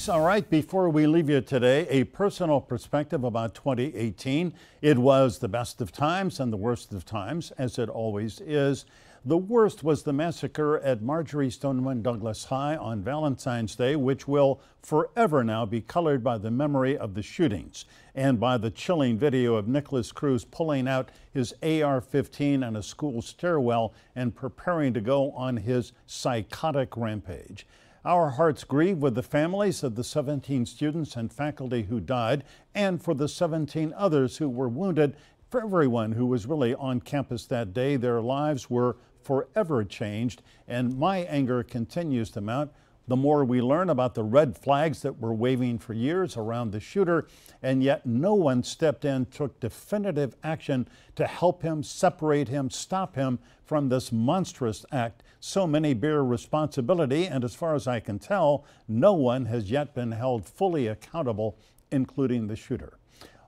All right, before we leave you today, a personal perspective about 2018. It was the best of times and the worst of times, as it always is. The worst was the massacre at Marjory Stoneman Douglas High on Valentine's Day, which will forever now be colored by the memory of the shootings and by the chilling video of Nicholas Cruz pulling out his AR-15 in a school stairwell and preparing to go on his psychotic rampage. Our hearts grieve with the families of the 17 students and faculty who died and for the 17 others who were wounded. For everyone who was really on campus that day, their lives were forever changed, and my anger continues to mount the more we learn about the red flags that were waving for years around the shooter, and yet no one stepped in, took definitive action to help him, separate him, stop him from this monstrous act. So many bear responsibility, and as far as I can tell, no one has yet been held fully accountable, including the shooter.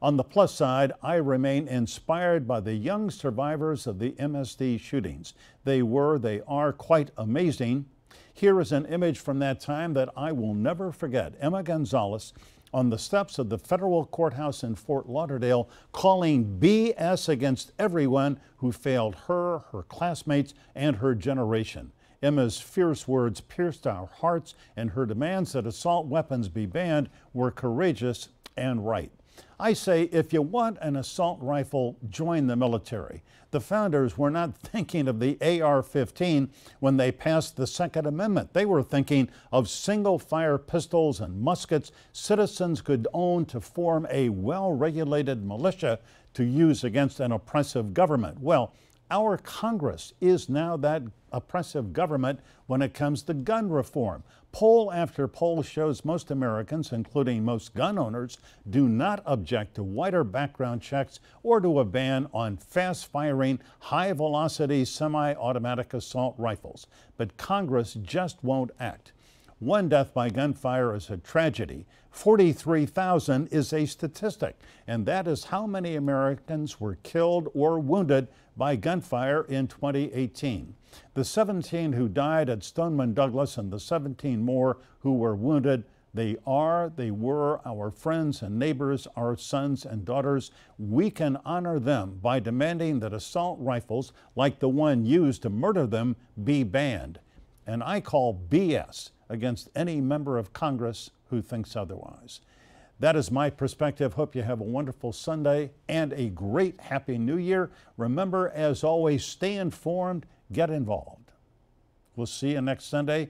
On the plus side, I remain inspired by the young survivors of the MSD shootings. They are quite amazing. Here is an image from that time that I will never forget. Emma Gonzalez on the steps of the federal courthouse in Fort Lauderdale, calling BS against everyone who failed her, her classmates, and her generation. Emma's fierce words pierced our hearts, and her demands that assault weapons be banned were courageous and right. I say, if you want an assault rifle, join the military. The founders were not thinking of the AR-15 when they passed the Second Amendment. They were thinking of single-fire pistols and muskets citizens could own to form a well-regulated militia to use against an oppressive government. Well, our Congress is now that oppressive government when it comes to gun reform. Poll after poll shows most Americans, including most gun owners, do not object to wider background checks or to a ban on fast-firing, high-velocity semi-automatic assault rifles. But Congress just won't act. One death by gunfire is a tragedy. 43,000 is a statistic, and that is how many Americans were killed or wounded by gunfire in 2018. The 17 who died at Stoneman Douglas and the 17 more who were wounded, they were our friends and neighbors, our sons and daughters. We can honor them by demanding that assault rifles, like the one used to murder them, be banned. And I call BS against any member of Congress who thinks otherwise. That is my perspective. Hope you have a wonderful Sunday and a great Happy New Year. Remember, as always, stay informed, get involved. We'll see you next Sunday.